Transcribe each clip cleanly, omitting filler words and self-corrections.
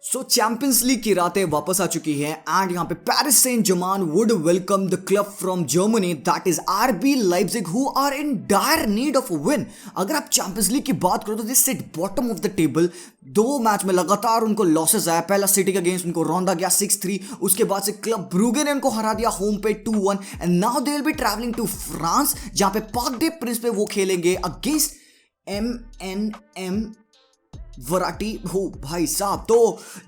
सो champions League की रातें वापस आ चुकी हैं एंड यहाँ पे Paris Saint Germain would welcome the club from Germany that is RB Leipzig who are in dire need of win. अगर आप चैंपियंस लीग की बात करो तो this sit bottom of the table. 2 match में लगातार उनको लॉसेस आया। पहला सिटी के अगेंस्ट उनको रौंदा गया 6-3, उसके बाद से क्लब ब्रूगे ने उनको हरा दिया होम पे 2-1 and now they will be travelling to France जहां पे पार्क डे प्रिंस पे वो खेलेंगे अगेंस्ट MNM वराटी हो भाई साहब। तो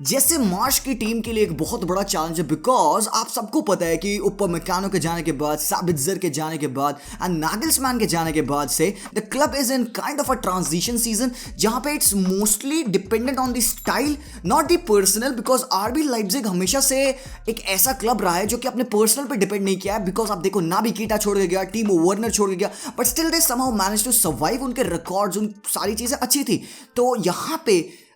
जैसे मार्श की टीम के लिए एक बहुत बड़ा चैलेंज है बिकॉज आप सबको पता है कि ऊपर मैकानो के जाने के बाद, साबित्जर के जाने के बाद एंड नागल्समैन के जाने के बाद से the club is in kind of a transition season जहां पे it's mostly dependent on the style not the personal. Because RB Leipzig हमेशा से एक ऐसा क्लब रहा है जो कि अपने पर्सनल पे डिपेंड नहीं किया है। बिकॉज आप देखो नाबी कीटा छोड़ के गया, टीमो वर्नर छोड़ के गया, but still they somehow manage to survive. उनके रिकॉर्ड्स, उन सारी चीजें अच्छी थी। तो यहाँ पे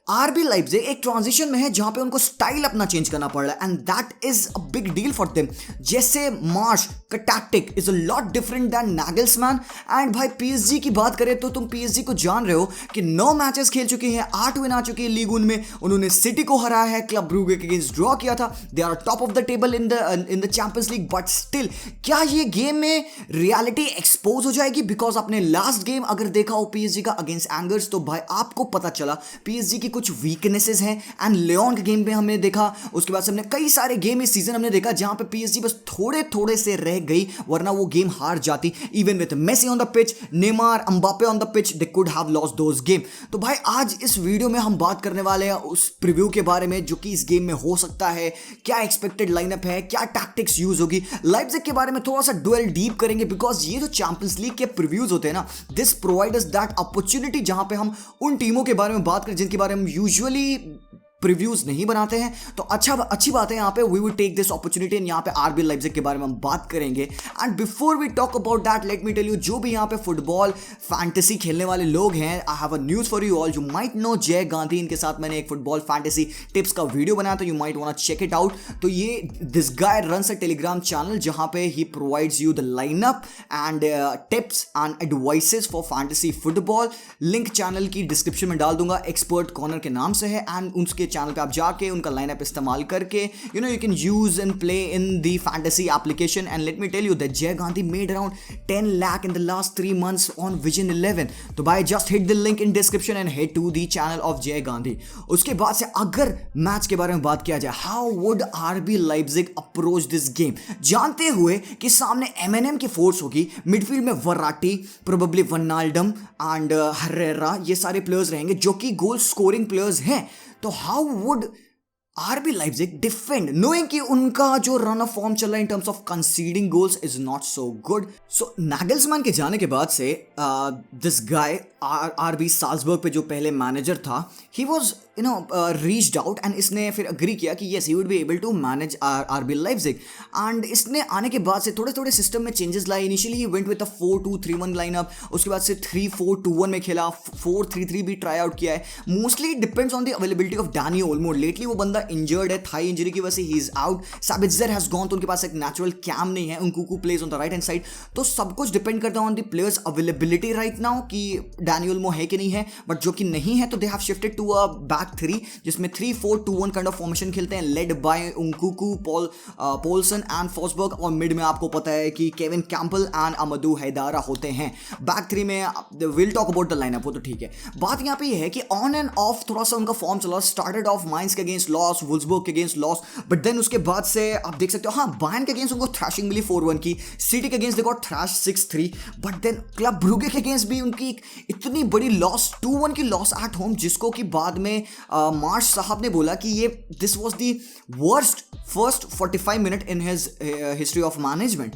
आरबी लाइप्जिग एक ट्रांजिशन में है जहां पे उनको स्टाइल अपना चेंज करना पड़ रहा है and that is a big deal for them. जैसे मार्श का tactic is a lot different than Nagelsmann. And भाई पीएसजी की बात करें तो तुम पीएसजी को जान रहे हो कि 9 मैचेस खेल चुके हैं, 8 विन आ चुकी है लीग उनमें। उन्होंने सिटी को हराया है, क्लब ब्रूगे के अगेंस्ट ड्रॉ किया था। They are top of the table in the Champions League. But still क्या ये गेम में रियलिटी एक्सपोज हो जाएगी? बिकॉज आपने लास्ट गेम अगर देखा हो पीएसजी का अगेंस्ट एंगर्स तो भाई आपको पता चला पीएसजी की कुछ वीकनेसेस हैं। एंड लियोन के गेम में हमने देखा, उसके बाद से हमने कई सारे गेम इस सीजन हमने देखा जहां पे पीएसजी बस थोड़े से रह गई, वरना वो गेम हार जाती। Even with Messi on the pitch, Neymar, Mbappe on the pitch, they could have lost those game. तो भाई आज इस वीडियो में हम बात करने वाले हैं उस प्रीव्यू के बारे में जो कि इस गेम में हो सकता है, क्या एक्सपेक्टेड लाइनअप है, क्या टैक्टिक्स यूज होगी। लाइप्जिग के बारे में थोड़ा सा डुएल डीप करेंगे बिकॉज ये जो चैंपियंस लीग के प्रीव्यूज होते हैं ना, this provide us that opportunity जहां पे हम उन टीमों के बारे में बात करें जिनके बारे में यूजुअली प्रीव्यूज नहीं बनाते हैं। तो अच्छी बात है यहाँ पे we will take this opportunity and यहाँ पे आरबी लाइप्जिग के बारे में हम बात करेंगे। And before we talk about that let me tell you, जो भी यहाँ पे फुटबॉल फैंटेसी खेलने वाले लोग हैं, I have a news for you all. You might know Jay Gandhi, इनके साथ मैंने एक फुटबॉल फैंटेसी टिप्स का वीडियो बनाया था, you might want to check it out. तो ये this guy runs a Telegram channel जहाँ पे he provides you the lineup and tips and advises for fantasy football. Link channel की description में डाल दूंगा, एक्सपर्ट कॉर्नर के नाम से है। एंड उसके चैनल पे आप जाके उनका लाइनअप इस्तेमाल करके you can use and play in the fantasy application. And let me tell you that जय Gandhi made around 10 lakh in the last 3 months on Vision 11। तो भाई just hit the link in description and head to the channel of Jay Gandhi. उसके बाद से अगर match के बारे में बात किया जाए, how would RB Leipzig approach this game, जानते हुए कि सामने एमएनएम की फोर्स होगी, मिडफील्ड में वराटी, प्रोबेबली वर्नाल्डम एंड हरेरा, ये सारे प्लेयर्स रहेंगे जो कि गोल स्कोरिंग प्लेयर्स हैं। तो how would RB Leipzig defend knowing कि उनका जो रन ऑफ फॉर्म चल रहा है in terms of conceding goals is not so good. So Nagelsmann के जाने के बाद से दिस गाय आरबी साल्जबर्ग पे जो पहले मैनेजर था, he was reached out and इसने फिर अग्री किया कि yes he would be able to manage RB Leipzig. And इसने आने के बाद से थोड़े सिस्टम में चेंजेस लाए। Initially he went with a 4-2-3-1 lineup, उसके बाद से 3-4-2-1 में खेला, 4-3-3 भी ट्राई आउट किया है। Mostly depends on the availability of Danny Olmo. Lately वो बंदा इंजर्ड है, थाई इंजरी की वजह से he is out. Sabitzer has gone, तो उनके पास एक नेचुरल कैम नहीं है। Nkunku plays on the right hand side. तो सब कुछ डिपेंड करता है on the players availability right now कि डैनी ओल्मो है कि नहीं है। बट जो कि नहीं है तो they have shifted to a back 3 जिसमें 3-4-2-1 काइंड ऑफ फॉर्मेशन खेलते हैं, led by Nkunku, Poulsen and Forsberg. और मिड में आपको पता है कि केविन कैंपल एंड अमदू हैदारा होते हैं। बैक 3 में will talk about the lineup, वो तो ठीक है। बात यहाँ पे ये है कि ऑन एंड ऑफ थोड़ा सा उनका फॉर्म चला। स्टार्टेड ऑफ माइंस के अगेंस्ट लॉस, वुल्सबर्ग के अगेंस्ट लॉस, बट देन उसके बाद से आप देख सकते हो हाँ बायर्न के अगेंस्ट उनको थ्रैशिंग मिली 4-1 की, सिटी के against they got thrash 6-3, but then Club Brugge के अगेंस्ट भी उनकी इतनी बड़ी लॉस, 2-1 की लॉस एट होम, जिसको कि बाद में मार्श साहब ने बोला कि ये this was the worst first 45 minute in his history of management.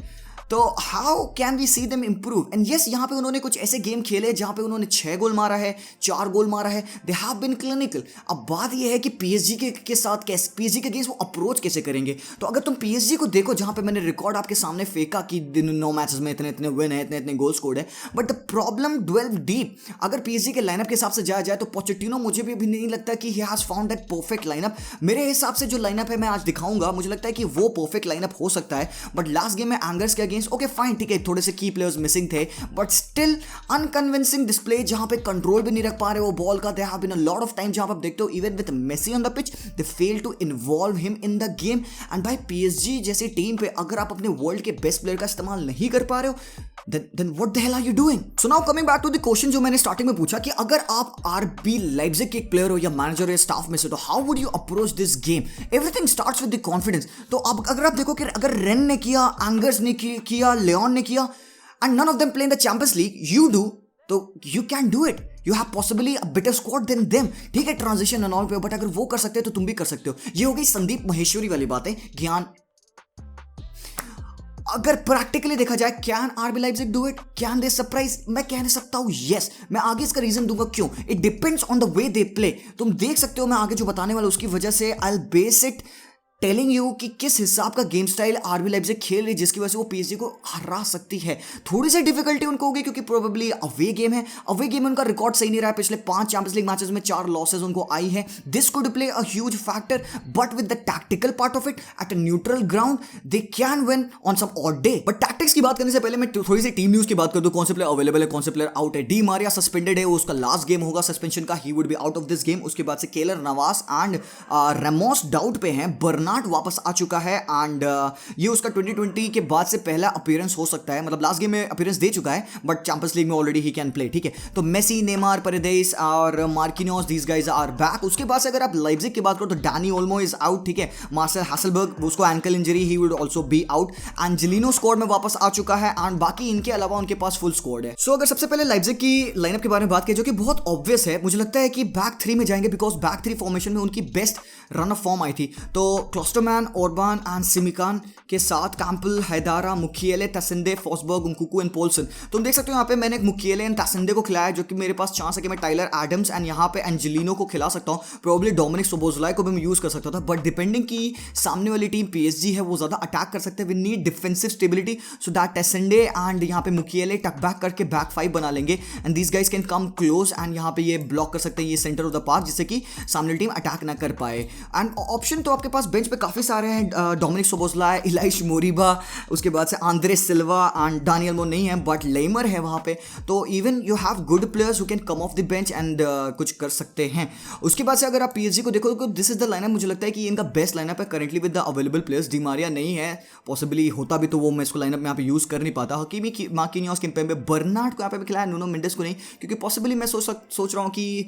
So how can we see them improve? And yes, यहाँ पे उन्होंने कुछ ऐसे गेम खेले जहाँ पे उन्होंने 6 गोल मारा है, 4 गोल मारा है। They have been clinical. अब बात यह है कि पीएसजी के साथ कैसे, पीएसजी के अगेंस्ट वो अप्रोच कैसे करेंगे। तो अगर तुम पीएसजी को देखो, जहाँ पे मैंने रिकॉर्ड आपके सामने फेंका कि 9 मैचेस में इतने विन है, इतने गोल स्कोर्ड है, बट द प्रॉब्लम ड्वेल्व डीप। अगर पीएसजी के लाइनअप के हिसाब से जाया जाए तो पोचेटिनो मुझे भी नहीं लगता कि he has found that perfect lineup. मेरे हिसाब से जो लाइनअप है मैं आज दिखाऊंगा, मुझे लगता है कि वो परफेक्ट लाइनअप हो सकता है। बट लास्ट गेम में एंगर्स के अगेंस्ट, ओके फाइन, ठीक है, थोड़े से की प्लेयर्स मिसिंग थे, बट स्टिल अनकन्विंसिंग डिस्प्ले जहां पे कंट्रोल भी नहीं रख पा रहे वो बॉल का। They have been a lot of time जहां पे आप देखते हो even with Messi on the pitch they fail to involve him in the game. And भाई पीएसजी जैसी टीम पे अगर आप अपने वर्ल्ड के बेस्ट प्लेयर का इस्तेमाल नहीं कर पा रहे हो, then what the hell are you doing? So now coming back to the question जो मैंने स्टार्टिंग में पूछा कि अगर आप आरबी लाइप्जिग के एक प्लेयर हो या मैनेजर या स्टाफ में से, तो how would you approach this game? Everything starts with the confidence. तो अब अगर आप देखो कि अगर रेन ने किया, एंगर्स ने किया, लियोन ने किया, and none of them play in the Champions League, you do, तो you can do it. You have possibly a better squad than them, ठीक है, ट्रांजिशन एंड ऑल पे, बट अगर वो कर सकते हो तो तुम भी कर सकते हो। ये हो गई संदीप महेश्वरी वाली बातें, ज्ञान। अगर प्रैक्टिकली देखा जाए, can RB Leipzig do it? Can they surprise? मैं कह नहीं सकता हूं यस। मैं आगे इसका रीजन दूंगा क्यों। It depends on the way they play. तुम देख सकते हो मैं आगे जो बताने वाला उसकी वजह से I will base it telling you कि किस हिसाब का गेम स्टाइल आरबी लाइप्जिग खेल रही है, जिसकी वजह से वो पीएसजी को हरा सकती है। थोड़ी सी डिफिकल्टी उनको होगी क्योंकि प्रोबेबली अवे गेम है, अवे गेम में उनका रिकॉर्ड सही नहीं रहा है। पिछले 5 चैंपियंस लीग मैचेस में 4 लॉसेस उनको आई है। This could play a huge factor, but with the tactical part of it at a neutral ground they can win on some odd day. But tactics की बात करने से पहले मैं थोड़ी सी टीम न्यूज की बात कर दूं। कौन से प्लेयर अवेलेबल है, कौन से प्लेयर आउट है। डी मारिया सस्पेंडेड है, उसका लास्ट गेम होगा सस्पेंशन का, ही would be out of this game. उसके बाद से Keller Niwas and Ramos doubt पे हैं। बर्नार्ड वापस आ चुका है एंड ये उसका 2020 के बाद से पहला अपीयरेंस हो सकता है। मतलब लास्ट गेम में अपीयरेंस दे चुका है, बट चैंपियंस लीग में ऑलरेडी ही कैन प्ले, ठीक है। तो मेसी, नेमार, परेदेस और मार्किनोस, दीस गाइज आर बैक। उसके बाद से अगर आप लाइप्जिग की बात करो तो डैनी ओल्मो इज आउट, ठीक है। मार्सेल हैसलबर्ग, उसको ankle injury, he would also be out. Angelino squad में वापस आ चुका है एंड बाकी इनके अलावा उनके पास फुल स्क्वाड है। सो अगर सबसे पहले लाइप्जिग की लाइनअप के बारे में बात करें जो कि बहुत ऑब्वियस है, मुझे लगता है कि बैक 3 में जाएंगे बिकॉज बैक 3 फॉर्मेशन में उनकी best run of form I थी। तो क्लोस्टरमैन, ओरबान एंड सिमिकान के साथ कैंपल, हैदारा, मुखिएले, तसंदे, फॉसबर्ग, उनकुकू एंड पोल्सन। तुम देख सकते हो यहाँ पे मैंने मुखिएले एंड तसंदे को खिलाया, जो कि मेरे पास चांस है कि मैं टाइलर एडम्स एंड यहाँ पे एंजेलिनो को खिला सकता हूँ। प्रोबेबली डोमिनिक सोबोज़लाई को भी मैं यूज कर सकता था, बट डिपेंडिंग की सामने वाली टीम पीएसजी है वो ज्यादा अटैक कर सकते हैं। We need defensive stability so that तसंदे एंड यहाँ पे मुखिएले टक बैक करके बैक 5 बना लेंगे and these guys can come close and यहाँ पे ये ब्लॉक कर सकते हैं ये सेंटर ऑफ द पार्क, जिससे कि सामने टीम अटैक ना कर पाए। एंड ऑप्शन तो आपके पास बेंच पे काफी सारे हैं। डोमिनिक सोबोज़लाई, इलाइश मोरिबा, उसके बाद से आंद्रे सिल्वा एंड डानियल मो नहीं है, बट लेमर है वहां पे। तो even you have good players who can come of the bench and कुछ कर सकते हैं। उसके बाद से अगर आप पीएसजी को देखो तो दिस इज द लाइनअप, मुझे लगता है कि इनका बेस्ट लाइनअप है currently with the available players. Di Maria नहीं है, पॉसिबली होता भी तो वो मैं इसको लाइनअप में यहाँ पे यूज कर नहीं पाता। हकीमी, मार्किनियोस, किम्पेम्बे, बर्नार्ड को यहाँ पे भी खिलाया, नूनो मेंडेस को नहीं, क्योंकि पॉसिबली मैं सोच रहा हूँ कि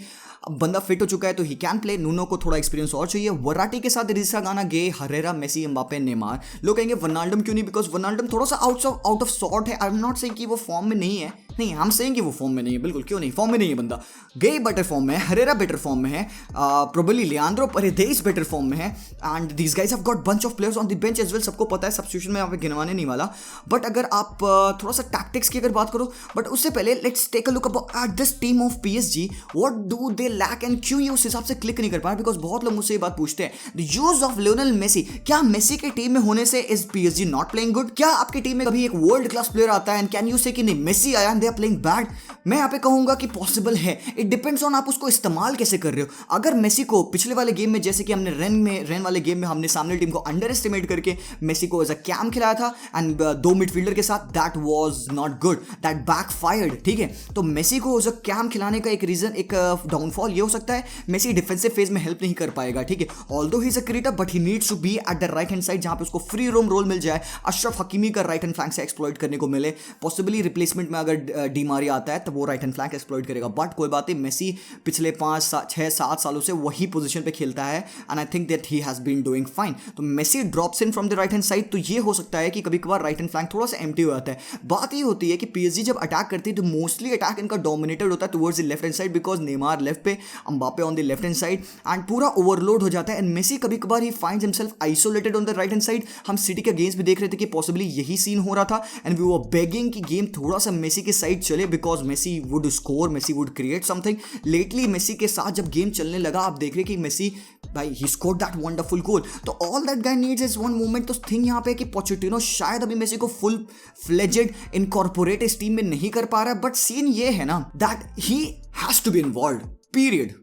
बंदा फिट हो चुका है तो ही कैन प्ले। नूनो को थोड़ा एक्सपीरियंस और चाहिए। वराटी के साथ रिसा गाना, गे, हरेरा, मेसी, एम्बापे, नेमार। लोग कहेंगे वर्नाल्डम क्यों नहीं, बिकॉज वर्नाल्डम थोड़ा सा आउट ऑफ सॉर्ट है। आई एम नॉट सेइंग कि वो फॉर्म में नहीं है, नहीं, हम सेइंग कि वो फॉर्म में नहीं है, बिल्कुल क्यों नहीं, फॉर्म में नहीं है बंदा। गे बेटर फॉर्म में है, हरेरा बेटर फॉर्म में है, probably Leandro Paredes better form में है and these guys have got bunch of players on the bench as well. सबको पता है, सब्स्टिट्यूशन में यहाँ पे गिनवाने नहीं वाला। बट अगर आप थोड़ा सा टैक्टिक्स की अगर बात करो, बट उससे पहले let's take a look at this team of PSG. What do they lack and क्यों ये उस हिसाब से क्लिक नहीं कर पा, बिकॉज बहुत लोग मुझसे ये बात पूछते हैं, the use of Lionel Messi. क्या मेसी की टीम में होने से is PSG not playing good? क्या आपकी टीम में कभी एक वर्ल्ड क्लास प्लेयर आता है एंड कैन यू से कि नहीं मेसी आया and they are playing bad? मैं यहाँ पे कहूंगा कि पॉसिबल है। इट डिपेंड्स ऑन आप उसको इस्तेमाल कैसे कर रहे हो। अगर मेसी को पिछले वाले गेम में, जैसे कि हमने रेन वाले गेम में हमने सामने टीम को अंडर एस्टिमेट करके मेसी को एज अ कैम खिलाया था एंड 2 मिडफील्डर के साथ, that was not good, that backfired, ठीक है। तो मेसी को एज अ कैम खिलाने का एक रीजन, एक डाउनफॉल ये हो सकता है, मेसी डिफेंसिव फेज में हेल्प नहीं कर पाएगा, ठीक है। Although he is a creator but he needs to be at the right hand side, जहां पे उसको फ्री रोम रोल मिल जाए, अशरफ हकीमी का राइट हैंड फ्लैंक से एक्सप्लॉइट करने को मिले। पॉसिबली रिप्लेसमेंट में अगर डी मारिया आता है तो वो राइट हैंड फ्लैंक एक्सप्लॉइट करेगा, बट कोई बात नहीं, मेसी पिछले 5, 6, 7 सालों से वही पोजीशन पे खेलता है and I think that he has been doing fine. तो Messi drops in from the right hand side, तो ये हो सकता है कि कभी कभार राइट हैंड फ्लैंक थोड़ा सा एम्प्टी हो जाता है। बात ये होती है कि पीएसजी जब अटैक करती है तो मोस्टली अटैक इनका डोमिनेटेड होता है towards the left hand side, because Neymar left पे, Mbappe on the left hand side and पूरा ओवरलोड हो जाता है एंड मेसी कभी कभार ही finds himself isolated on the right hand side. हम सिटी के गेम्स भी देख रहे थे कि पॉसिबली यही सीन हो रहा था एंड वी वर बेगिंग कि गेम थोड़ा सा मेसी के साइड चले, because Messi would score, Messi would create something. Lately Messi के साथ जब गेम चलने लगा, आप देख रहे कि मेसी भाई ही स्कोर्ड दैट वंडरफुल गोल। तो all that guy needs is one moment. तो थिंग यहाँ पे कि पोचेटिनो शायद अभी मेसी को फुल फ्लेजेड इनकॉर्पोरेट इस टीम में नहीं कर पा रहा है, बट सीन ये है ना that he has to be involved, period.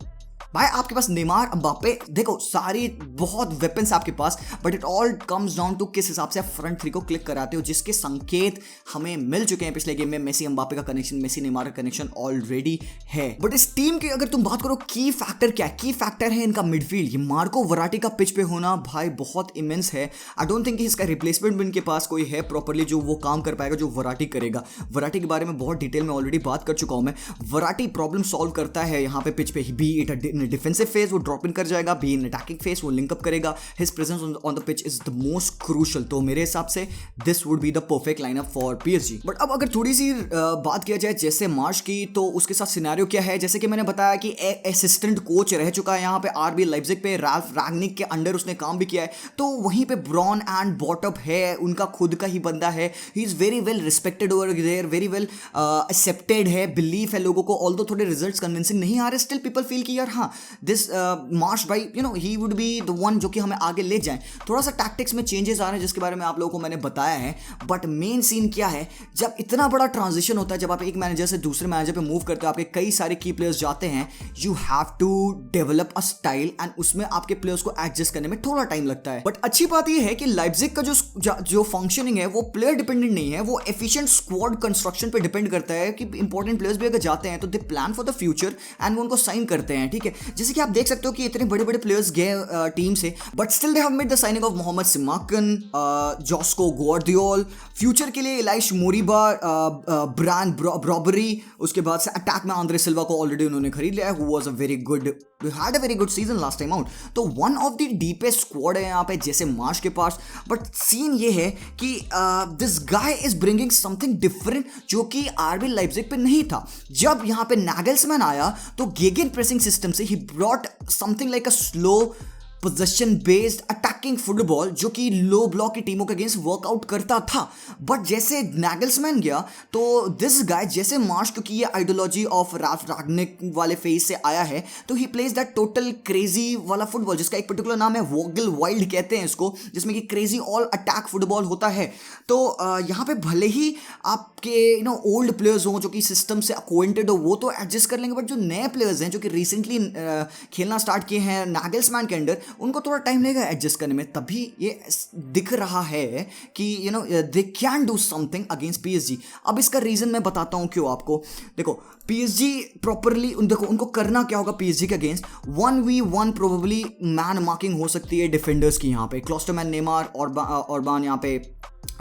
भाई आपके पास नेमार, एम्बापे, देखो सारी बहुत वेपन्स आपके पास, but it all comes down to किस हिसाब से आप फ्रंट थ्री को क्लिक कराते हो, जिसके संकेत हमें मिल चुके हैं पिछले गेम में। मेसी एम्बापे का कनेक्शन, मेसी नेमार का कनेक्शन ऑलरेडी है। बट इस टीम की अगर तुम बात करो की फैक्टर क्या है, की फैक्टर है इनका मिडफील्ड। ये मार्को वराटी का पिच पे होना भाई बहुत इमेंस है। आई डोंट थिंक इसका रिप्लेसमेंट भी इनके पास कोई है प्रॉपरली जो वो काम कर पाएगा जो वराटी करेगा। वराटी के बारे में बहुत डिटेल में ऑलरेडी बात कर चुका हूं मैं। वराटी प्रॉब्लम सॉल्व करता है यहाँ पे पिच पे, बी इट डिफेंसिव फेज वो ड्रॉप इन कर जाएगा, बी इन अटैकिंग फेज वो लिंक अप करेगा। His presence on the pitch is the most crucial. तो मेरे हिसाब से this would be the perfect lineup for PSG. But अब अगर थोड़ी सी बात किया जाए जैसे मार्च की, तो उसके साथ सिनेरियो क्या है, जैसे कि मैंने बताया कि असिस्टेंट कोच रह चुका है यहाँ पे आरबी लाइप्जिग पे, राल्फ रैंगनिक के अंडर उसने काम भी किया है। तो वहीं पे ब्रॉन एंड बॉटअप है, उनका खुद का ही बंदा है। He is very well respected over there, very well accepted है, बिलीफ है लोगों को। ऑल्दो थोड़े रिजल्ट्स कन्विंसिंग नहीं आ रहे, स्टिल पीपल फील कि यार हाँ दिस मार्च भाई ही वुड बी द वन जो कि हमें आगे ले जाए। थोड़ा सा टैक्टिक्स में चेंजेस आ रहे हैं जिसके बारे में आप लोगों को मैंने बताया है। बट मेन सीन क्या है, जब इतना बड़ा ट्रांजिशन होता है, जब आप एक मैनेजर से दूसरे मैनेजर पे मूव करते हो, आपके कई सारे की प्लेयर्स जाते हैं, you have to develop a style and उसमें आपके प्लेयर्स को एडजस्ट करने में थोड़ा टाइम लगता है। बट अच्छी बात यह है कि लाइप्जिग का जो फंक्शनिंग है वो प्लेयर डिपेंडेंट नहीं है, वो एफिशिएंट स्क्वाड कंस्ट्रक्शन पे डिपेंड करता है कि इंपॉर्टेंट प्लेयर्स भी अगर जाते हैं तो दे plan for the future and वो उनको साइन करते हैं। ठीक है, जैसे कि आप देख सकते हो कि इतने बड़े बड़े प्लेयर्स गए टीम से, but still they have made the signing of Mohamed Simakan, Josko Gvardiol, future के लिए इलाइश मोरिबा, ब्रांड ब्रॉबरी, उसके बाद से अटैक में आंद्रे सिल्वा को ऑलरेडी उन्होंने खरीद लिया है, who was a very good, had a very good season last time out. So one of the deepest squad है यहाँ पे जैसे मार्च के पास। बट सीन ये है कि this guy is bringing something different जो कि आरबी लाइप्जिग पे नहीं था। जब यहाँ पे नागल्समैन आया तो गेगन प्रेसिंग सिस्टम से he brought something like a slow possession based attacking football जो कि लो ब्लॉक की टीमों के अगेंस्ट वर्कआउट करता था। बट जैसे नागल्समैन गया तो दिस गाय जैसे मार्च, क्योंकि ये आइडियोलॉजी ऑफ राल्फ रैंगनिक वाले फेज से आया है, तो he plays that total crazy वाला फुटबॉल जिसका एक पर्टिकुलर नाम है वोगल वाइल्ड कहते हैं इसको, जिसमें कि क्रेजी ऑल अटैक फुटबॉल होता है। तो यहाँ पे भले ही आपके ओल्ड प्लेयर्स हों जो कि सिस्टम से अक्वाइंटेड हो, वो तो एडजस्ट कर लेंगे, बट जो नए प्लेयर्स हैं जो कि रिसेंटली खेलना स्टार्ट किए हैं नागल्समैन के अंडर, उनको थोड़ा टाइम लगेगा एडजस्ट करने में। तभी ये दिख रहा है कि they can do something against PSG. अब इसका रीजन मैं बताता हूं क्यों आपको। देखो पीएसजी प्रॉपरली देखो उनको करना क्या होगा पीएसजी के against, 1v1 probably man marking हो सकती है डिफेंडर्स की यहाँ पे, क्लोस्टरमैन, नेमार, ऑर्बान, यहाँ पे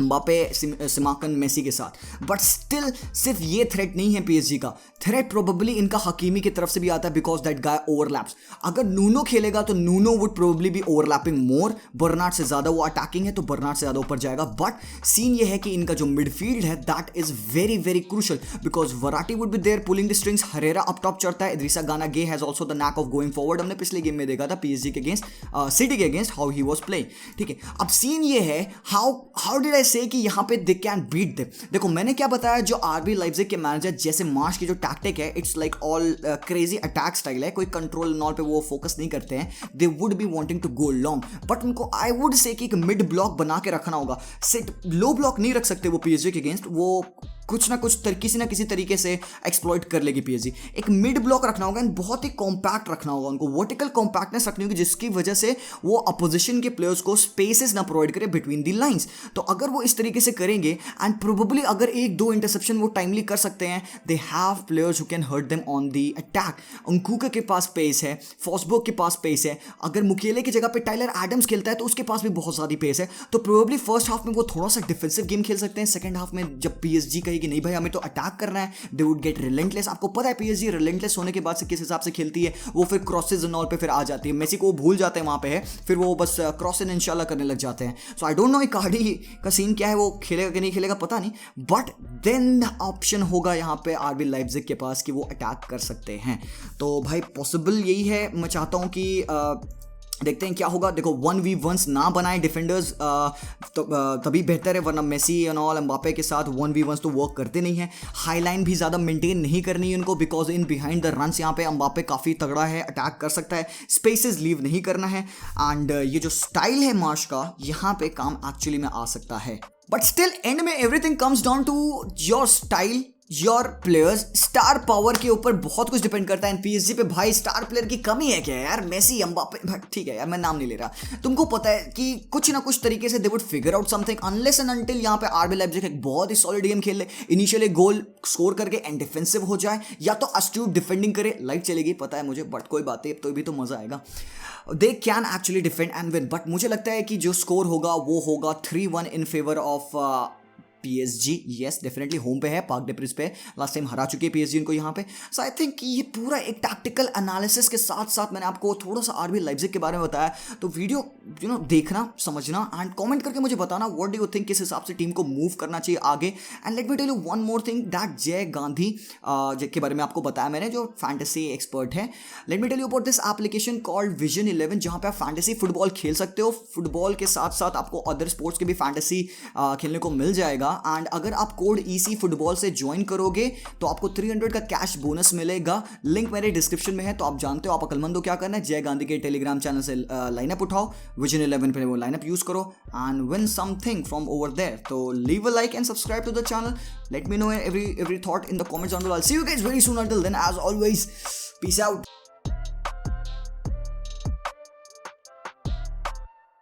एम्बापे, सिमाकन, मेसी के साथ। बट स्टिल सिर्फ ये थ्रेट नहीं है पीएसजी का, थ्रेट प्रोबेबली इनका हकीमी की तरफ से भी आता है, बिकॉज दैट गाय ओवरलैप्स। अगर नूनो खेलेगा तो Nuno would probably be overlapping more, Bernard से ज्यादा वो अटैकिंग है तो बर्नार्ड से ज्यादा ऊपर जाएगा। बट सीन ये है कि इनका जो मिडफील्ड है that is very very crucial, because Verratti would be there pulling the strings, Herrera up top चढ़ता है, Idrissa Gana Gueye has also the knack of going forward. हमने पिछले गेम में देखा था पीएसजी के अगेंस्ट, सिटी के against, how he was playing. ठीक है, अब सीन ये है हाउ डिड आई से कि यहाँ पे दे कैन बीट देम। देखो मैंने क्या बताया, जो आरबी लाइप्जिग के मैनेजर जैसे मार्च की जो टैक्टिक है, it's like all crazy attack style है, कोई कंट्रोल नॉल पे वो फोकस नहीं करते हैं, they would be wanting to go long. But उनको आई वुड से कि एक मिड ब्लॉक बना के रखना होगा, सिट लो ब्लॉक नहीं रख सकते वो पीएसजी के अगेंस्ट, वो कुछ ना कुछ किसी ना किसी तरीके से एक्सप्लॉइट कर लेगी पीएसजी। एक मिड ब्लॉक रखना होगा एंड बहुत ही कॉम्पैक्ट रखना होगा, उनको वर्टिकल कॉम्पैक्टनेस रखनी होगी जिसकी वजह से वो अपोजिशन के प्लेयर्स को स्पेसेस ना प्रोवाइड करे बिटवीन द लाइंस। तो अगर वो इस तरीके से करेंगे एंड प्रोबेबली अगर एक दो इंटरसेप्शन वो टाइमली कर सकते हैं, they have players who can hurt them on the attack. Nkunku के पास पेस है, फॉसबर्ग के पास पेस है, अगर मुकेले की जगह पे टाइलर एडम्स खेलता है तो उसके पास भी बहुत ज़्यादा पेस है। तो प्रोबेबली फर्स्ट हाफ में वो थोड़ा सा डिफेंसिव गेम खेल सकते हैं, सेकंड हाफ में जब पीएसजी कहेगी नहीं भाई हमें तो अटैक करना है, दे वुड गेट रिलेंटलेस। आपको पता है पीएसजी रिलेंटलेस होने के बाद से किस हिसाब से खेलती है, वो फिर क्रॉसेज एंड ऑल पे फिर आ जाती है, मेसी को वो भूल जाते हैं वहां पे है, फिर वो बस क्रॉस एंड इंशाल्लाह करने लग जाते हैं। सो आई डोंट नो इकार्डी का सीन क्या है, वो खेलेगा कि नहीं खेलेगा पता नहीं, बट देन ऑप्शन होगा यहाँ पे आरबी लाइप्जिग के पास कि वो अटैक कर सकते हैं। तो भाई पॉसिबल यही है, मैं चाहता हूँ कि देखते हैं क्या होगा। देखो 1v1s ना बनाए डिफेंडर्स तो तभी बेहतर है, वरना मेसी एंड ऑल एम्बापे के साथ 1v1s तो वर्क करते नहीं हैं। हाई लाइन भी ज़्यादा मेंटेन नहीं करनी है उनको, because in behind the runs यहाँ पे एम्बापे काफ़ी तगड़ा है, अटैक कर सकता है, स्पेसेस लीव नहीं करना है। एंड ये जो स्टाइल है मार्च का, यहाँ पे काम एक्चुअली में आ सकता है। बट स्टिल एंड में everything comes down to your style your players star power के ऊपर बहुत कुछ डिपेंड करता है। पीएसजी पे भाई स्टार प्लेयर की कमी है क्या यार? मेसी, एम्बापे, ठीक है यार मैं नाम नहीं ले रहा। तुमको पता है कि कुछ ना कुछ तरीके से they would figure out something unless and until यहाँ पे आरबी लाइप्जिग एक बहुत ही सॉलिड गेम खेल ले, इनिशियली गोल स्कोर करके एंड डिफेंसिव हो जाए, या तो अस्ट्यूट डिफेंडिंग करे। लाइट चलेगी पता है मुझे, बट कोई बात नहीं, तो भी तो मजा आएगा। They can actually defend and win, but मुझे लगता है कि जो स्कोर होगा वो होगा 3-1 in favour of PSG। Yes definitely home पे है, पार्क दे प्रिंस पे लास्ट टाइम हरा चुकी है PSG इनको यहाँ पे। सो आई थिंक कि ये पूरा एक टैक्टिकल एनालिसिस के साथ साथ मैंने आपको थोड़ा सा आरबी लाइप्जिग के बारे में बताया। तो वीडियो देखना, समझना एंड कमेंट करके मुझे बताना व्हाट डू यू थिंक, किस हिसाब से टीम को मूव करना चाहिए आगे। And let me tell you one more thing, that जय गांधी के बारे में आपको बताया मैंने, जो फैंटेसी एक्सपर्ट है। Let me tell you about this application called vision 11, जहाँ पे आप फैंटेसी फुटबॉल खेल सकते हो। फुटबॉल के साथ साथ आपको अदर स्पोर्ट्स के भी फैंटेसी खेलने को मिल जाएगा। एंड अगर आप कोड EC फुटबॉल से ज्वाइन करोगे तो आपको 300 का कैश बोनस मिलेगा। लिंक मेरे डिस्क्रिप्शन में है, तो आप जानते हो आप अकलमंद हो क्या करना है। जय गांधी के टेलीग्राम चैनल से लाइनअप उठाओ, विजन 11 पे वो लाइनअप यूज करो and win something from over there. So leave a like and subscribe to the channel. Let me know every thought in the comments down below. I'll see you guys very soon. Until then, as always, peace out.